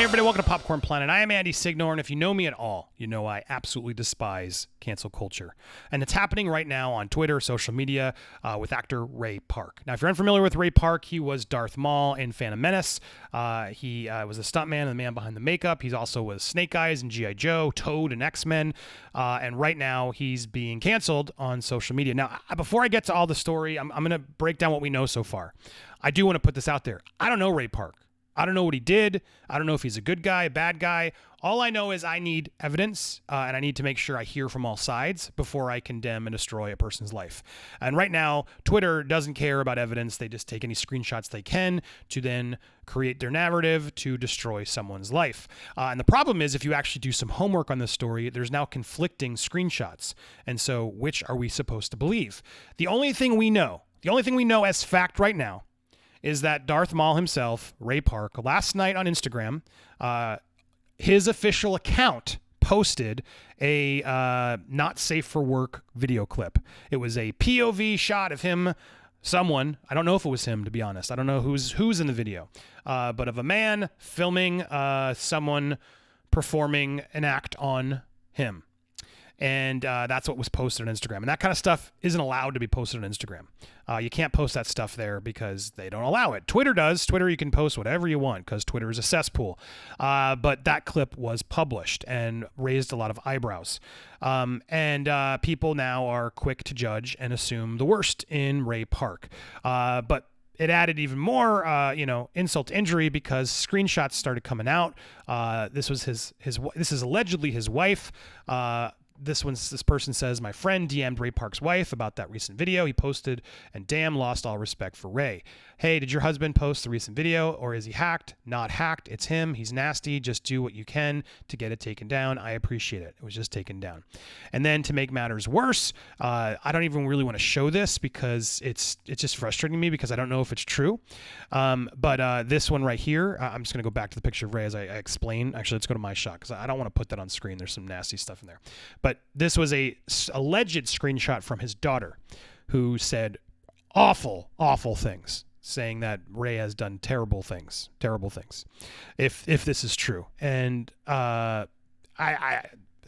Everybody, welcome to Popcorn Planet. I am Andy Signor, and if you know me at all, you know I absolutely despise cancel culture. And it's happening right now on Twitter, social media, with actor Ray Park. Now, if you're unfamiliar with Ray Park, he was Darth Maul in Phantom Menace. He was a stuntman and the man behind the makeup. He's also was Snake Eyes in G.I. Joe, Toad in X-Men. And right now, he's being canceled on social media. Now, before I get to all the story, I'm going to break down what we know so far. I do want to put this out there. I don't know Ray Park. I don't know what he did. I don't know if he's a good guy, a bad guy. All I know is I need evidence, and I need to make sure I hear from all sides before I condemn and destroy a person's life. And right now, Twitter doesn't care about evidence. They just take any screenshots they can to then create their narrative to destroy someone's life. And the problem is, if you actually do some homework on this story, there's now conflicting screenshots. And so which are we supposed to believe? The only thing we know as fact right now, is that Darth Maul himself, Ray Park, last night on Instagram, his official account posted a not safe for work video clip. It was a POV shot of him, someone, I don't know if it was him, to be honest. I don't know who's in the video, but of a man filming someone performing an act on him. And that's what was posted on Instagram. And that kind of stuff isn't allowed to be posted on Instagram. You can't post that stuff there because they don't allow it. Twitter does. Twitter, you can post whatever you want because Twitter is a cesspool. But that clip was published and raised a lot of eyebrows. And people now are quick to judge and assume the worst in Ray Park. But it added even more, insult to injury because screenshots started coming out. This is allegedly his wife. This person says, my friend DM'd Ray Park's wife about that recent video he posted and damn lost all respect for Ray. Hey, did your husband post the recent video or is he hacked? Not hacked. It's him. He's nasty. Just do what you can to get it taken down. I appreciate it. It was just taken down. And then to make matters worse, I don't even really want to show this because it's just frustrating me because I don't know if it's true. But this one right here, I'm just going to go back to the picture of Ray as I explain. Actually, let's go to my shot because I don't want to put that on screen. There's some nasty stuff in there. But this was a alleged screenshot from his daughter who said awful, awful things, saying that Ray has done terrible things, if this is true. And I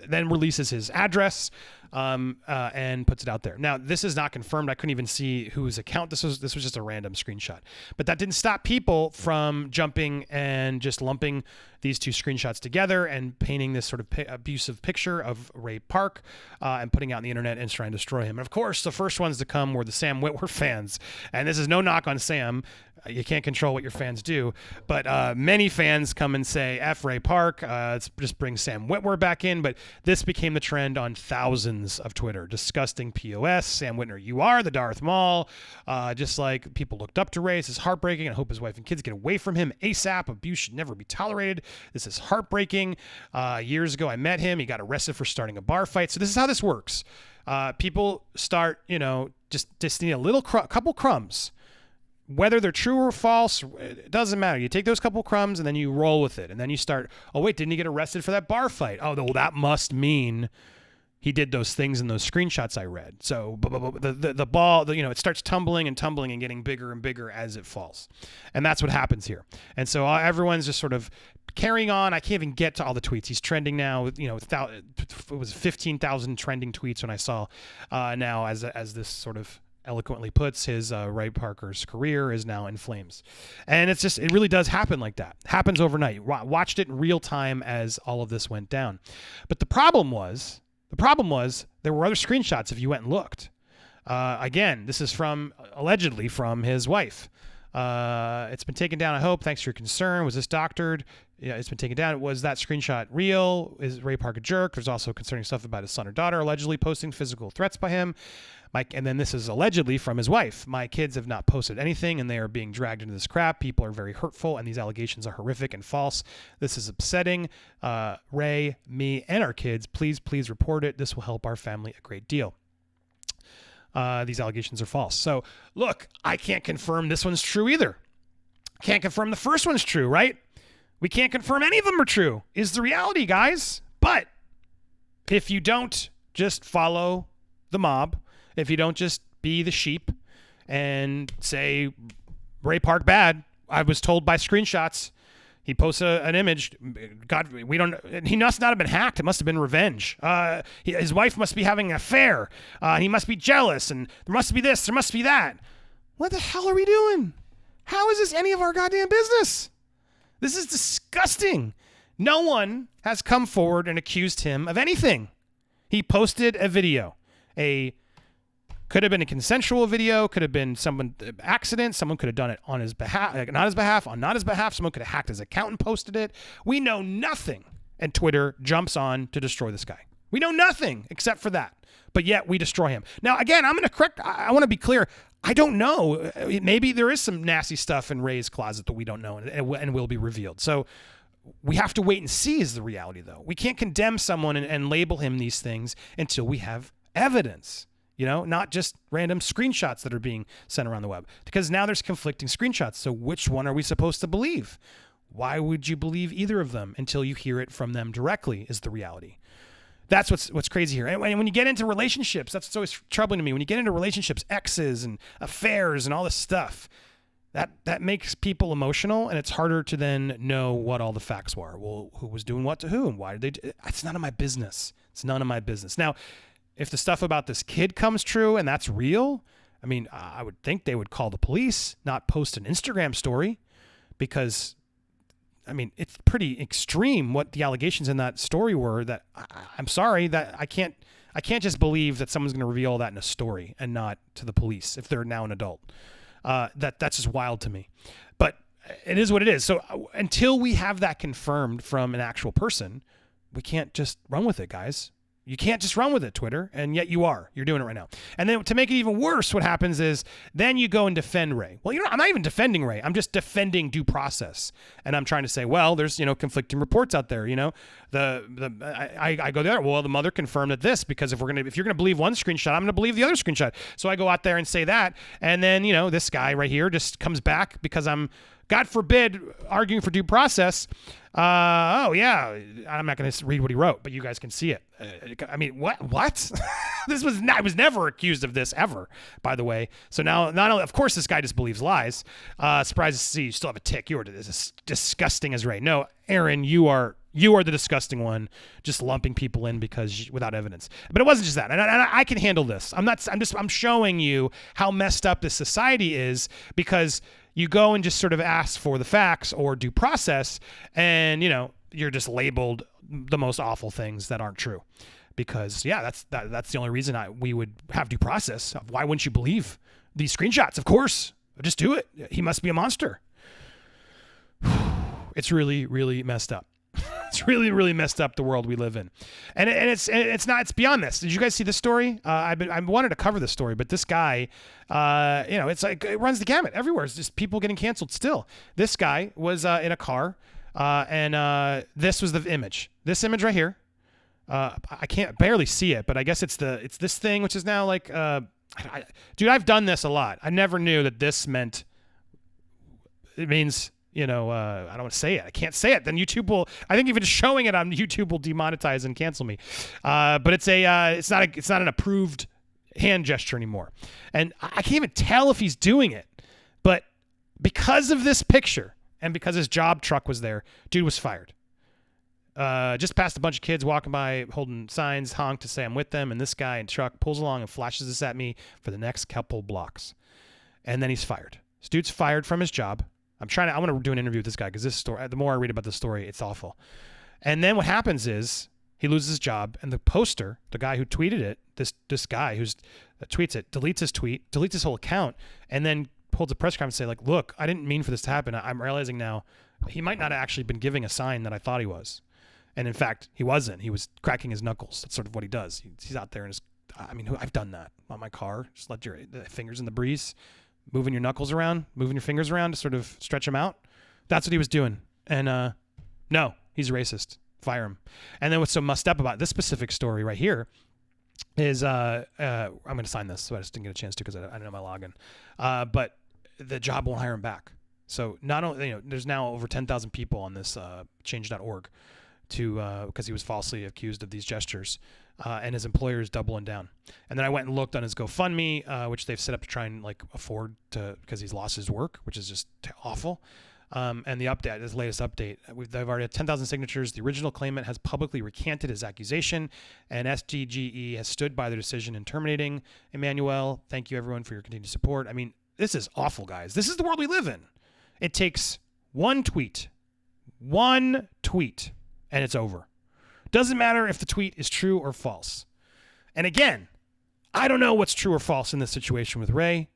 then releases his address and puts it out there. Now, this is not confirmed. I couldn't even see whose account this was. This was just a random screenshot. But that didn't stop people from jumping and just lumping these two screenshots together and painting this sort of abusive picture of Ray Park and putting out on the internet and trying to destroy him. And of course, the first ones to come were the Sam Witwer fans. And this is no knock on Sam. You can't control what your fans do. But many fans come and say, F Ray Park, let's just bring Sam Witwer back in. But this became the trend on thousands of Twitter. Disgusting POS. Sam Witwer, you are the Darth Maul. Just like people looked up to Ray. This is heartbreaking. I hope his wife and kids get away from him ASAP. Abuse should never be tolerated. This is heartbreaking. Years ago, I met him. He got arrested for starting a bar fight. So this is how this works. People start, just need a little couple crumbs. Whether they're true or false, it doesn't matter. You take those couple crumbs and then you roll with it. And then you start, oh, wait, didn't he get arrested for that bar fight? Oh, well, that must mean he did those things in those screenshots I read. So the ball, it starts tumbling and getting bigger and bigger as it falls. And that's what happens here. And so everyone's just sort of carrying on. I can't even get to all the tweets. He's trending now. It was 15,000 trending tweets when I saw now as this sort of eloquently puts, his Ray Parker's career is now in flames. And it really does happen like that. Happens overnight. Watched it in real time as all of this went down. But the problem was there were other screenshots if you went and looked. Again, this is allegedly from his wife. It's been taken down, I hope. Thanks for your concern. Was this doctored? Yeah, it's been taken down. Was that screenshot real? Is Ray Park a jerk? There's also concerning stuff about his son or daughter allegedly posting physical threats by him. And then this is allegedly from his wife. My kids have not posted anything, and they are being dragged into this crap. People are very hurtful, and these allegations are horrific and false. This is upsetting. Ray, me, and our kids, please report it. This will help our family a great deal. These allegations are false. So, look, I can't confirm this one's true either. Can't confirm the first one's true, right? We can't confirm any of them are true, is the reality, guys. But if you don't just follow the mob, if you don't just be the sheep and say, Ray Park bad, I was told by screenshots He posted an image. God, he must not have been hacked. It must have been revenge. His wife must be having an affair. He must be jealous, and there must be this, there must be that. What the hell are we doing? How is this any of our goddamn business? This is disgusting. No one has come forward and accused him of anything. He posted a video. Could have been a consensual video, could have been someone accident, someone could have done it on his behalf, not his behalf, on not his behalf, someone could have hacked his account and posted it. We know nothing. And Twitter jumps on to destroy this guy. We know nothing except for that. But yet we destroy him. Now, again, I want to be clear. I don't know. Maybe there is some nasty stuff in Ray's closet that we don't know and will be revealed. So we have to wait and see is the reality, though. We can't condemn someone and label him these things until we have evidence. Not just random screenshots that are being sent around the web, because now there's conflicting screenshots. So which one are we supposed to believe? Why would you believe either of them until you hear it from them directly is the reality. That's what's crazy here. And when you get into relationships, that's what's always troubling to me. When you get into relationships, exes and affairs and all this stuff, that makes people emotional, and it's harder to then know what all the facts were. Well, who was doing what to who, and why did they do it? It's none of my business. It's none of my business. Now, if the stuff about this kid comes true and that's real, I mean, I would think they would call the police, not post an Instagram story, because, I mean, it's pretty extreme what the allegations in that story were. That I'm sorry that I can't just believe that someone's going to reveal that in a story and not to the police if they're now an adult. That's just wild to me. But it is what it is. So until we have that confirmed from an actual person, we can't just run with it, guys. You can't just run with it, Twitter, and yet you are. You're doing it right now. And then to make it even worse, what happens is then you go and defend Ray. Well, I'm not even defending Ray. I'm just defending due process. And I'm trying to say, well, there's, conflicting reports out there. I go there. Well, the mother confirmed that this, because if you're gonna believe one screenshot, I'm gonna believe the other screenshot. So I go out there and say that, and then this guy right here just comes back because I'm, God forbid, arguing for due process. Oh yeah, I'm not going to read what he wrote, but you guys can see it. I mean, what? I was never accused of this ever, by the way. So now, not only, of course, this guy just believes lies. Surprised to see you still have a tick. You are as disgusting as Ray. No, Aaron, you are the disgusting one, just lumping people in without evidence. But it wasn't just that, and I can handle this. I'm showing you how messed up this society is, because you go and just sort of ask for the facts or due process, and you're just labeled the most awful things that aren't true. Because that's the only reason we would have due process. Why wouldn't you believe these screenshots? Of course, just do it. He must be a monster. It's really, really messed up. It's really, really messed up, the world we live in, and it's beyond this. Did you guys see this story? I wanted to cover this story, but this guy, it's like it runs the gamut everywhere. It's just people getting canceled still. This guy was in a car, and this was the image. This image right here. I can't barely see it, but I guess it's this thing, which is now like, dude, I've done this a lot. I never knew that this meant. It means. I don't want to say it. I can't say it. Then YouTube will. I think even showing it on YouTube will demonetize and cancel me. But it's not an approved hand gesture anymore. And I can't even tell if he's doing it. But because of this picture and because his job truck was there, dude was fired. Just passed a bunch of kids walking by holding signs, honked to say I'm with them, and this guy in truck pulls along and flashes this at me for the next couple blocks, and then he's fired. This dude's fired from his job. I want to do an interview with this guy because this story, the more I read about this story, it's awful. And then what happens is he loses his job, and the poster, the guy who tweeted it, this guy who's tweets it, deletes his tweet, deletes his whole account, and then holds a press conference and say, like, look, I didn't mean for this to happen. I'm realizing now he might not have actually been giving a sign that I thought he was. And in fact, he wasn't. He was cracking his knuckles. That's sort of what he does. He's out there and I've done that on my car. Just let your fingers in the breeze. Moving your knuckles around, moving your fingers around to sort of stretch them out. That's what he was doing. And no, he's racist. Fire him. And then what's so messed up about this specific story right here is I'm going to sign this, so I just didn't get a chance to because I didn't know my login. But the job won't hire him back. So not only, there's now over 10,000 people on this change.org because he was falsely accused of these gestures. And his employer is doubling down. And then I went and looked on his GoFundMe, which they've set up to try and afford to, because he's lost his work, which is just awful. And the update, this latest update, they've already had 10,000 signatures. The original claimant has publicly recanted his accusation, and SGGE has stood by their decision in terminating Emmanuel. Thank you, everyone, for your continued support. I mean, this is awful, guys. This is the world we live in. It takes one tweet, and it's over. Doesn't matter if the tweet is true or false. And again, I don't know what's true or false in this situation with Ray.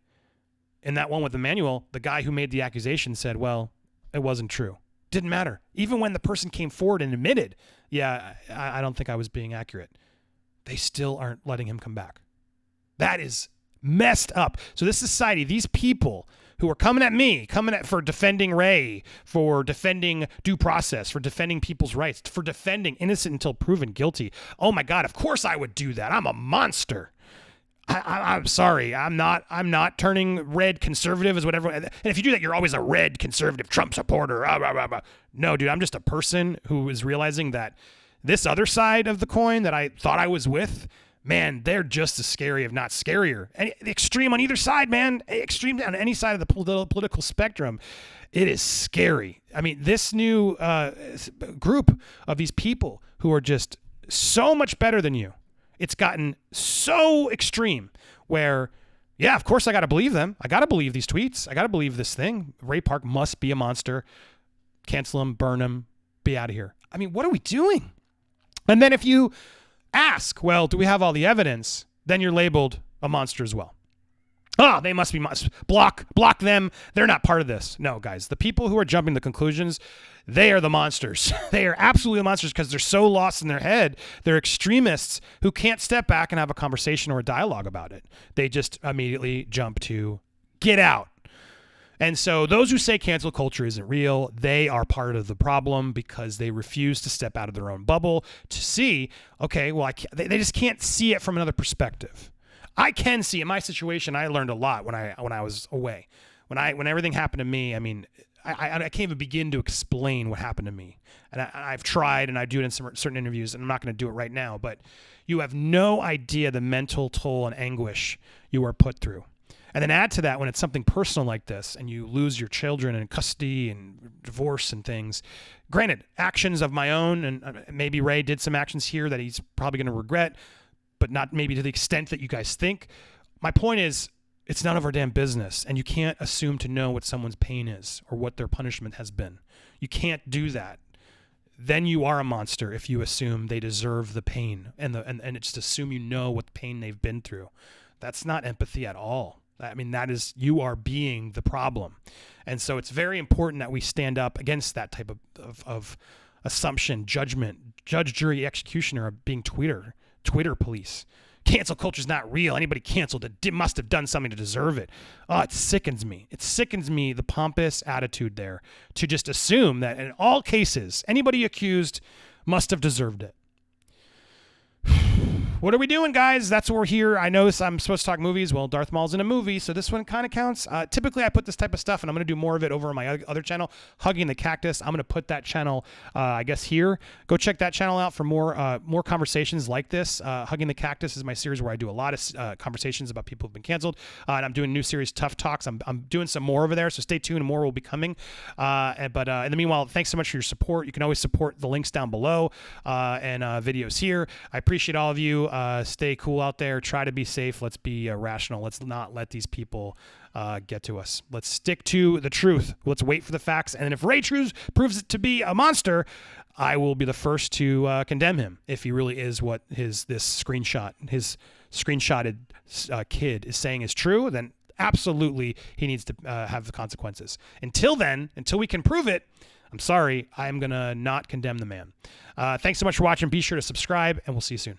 In that one with Emmanuel, the guy who made the accusation said, well, it wasn't true. Didn't matter. Even when the person came forward and admitted, yeah, I don't think I was being accurate, they still aren't letting him come back. That is messed up. So this society, these people who are coming at me, for defending Ray, for defending due process, for defending people's rights, for defending innocent until proven guilty. Oh my God, of course I would do that. I'm a monster. I'm sorry. I'm not turning red conservative as whatever. And if you do that, you're always a red conservative Trump supporter. No, dude, I'm just a person who is realizing that this other side of the coin that I thought I was with, man, they're just as scary, if not scarier. And the extreme on either side, man, extreme on any side of the political spectrum, it is scary. I mean, this new group of these people who are just so much better than you. It's gotten so extreme where, yeah, of course I got to believe them. I got to believe these tweets. I got to believe this thing. Ray Park must be a monster. Cancel him, burn him, be out of here. I mean, what are we doing? And then if you ask, well, do we have all the evidence? Then you're labeled a monster as well. Oh, they must be block them. They're not part of this. No, guys, the people who are jumping to conclusions, they are the monsters. They are absolutely the monsters because they're so lost in their head. They're extremists who can't step back and have a conversation or a dialogue about it. They just immediately jump to get out. And so those who say cancel culture isn't real, they are part of the problem because they refuse to step out of their own bubble to see, okay, well, they just can't see it from another perspective. I can see in my situation. I learned a lot when I was away. When everything happened to me, I mean, I can't even begin to explain what happened to me. And I've tried, and I do it in certain interviews, and I'm not going to do it right now. But you have no idea the mental toll and anguish you are put through. And then add to that when it's something personal like this, and you lose your children in custody and divorce and things. Granted, actions of my own, and maybe Ray did some actions here that he's probably going to regret, but not maybe to the extent that you guys think. My point is, it's none of our damn business, and you can't assume to know what someone's pain is or what their punishment has been. You can't do that. Then you are a monster if you assume they deserve the pain and just assume you know what pain they've been through. That's not empathy at all. I mean, that is, you are being the problem. And so it's very important that we stand up against that type of assumption, judgment, judge, jury, executioner of being Twitter police. Cancel culture is not real. Anybody canceled it must have done something to deserve it. Oh, it sickens me. It sickens me, the pompous attitude there, to just assume that in all cases, anybody accused must have deserved it. What are we doing, guys? That's what we're here. I know I'm supposed to talk movies. Well, Darth Maul's in a movie, so this one kind of counts. Typically, I put this type of stuff, and I'm going to do more of it over on my other channel, Hugging the Cactus. I'm going to put that channel, I guess, here. Go check that channel out for more conversations like this. Hugging the Cactus is my series where I do a lot of conversations about people who've been canceled, and I'm doing a new series, Tough Talks. I'm doing some more over there, so stay tuned. More will be coming. But in the meanwhile, thanks so much for your support. You can always support the links down below and videos here. I appreciate all of you. Stay cool out there. Try to be safe. Let's be rational. Let's not let these people get to us. Let's stick to the truth. Let's wait for the facts. And if Ray proves it to be a monster, I will be the first to condemn him if he really is what his screenshotted kid is saying is true. Then absolutely he needs to have the consequences. Until then, until we can prove it, I'm sorry. I'm going to not condemn the man. Thanks so much for watching. Be sure to subscribe, and we'll see you soon.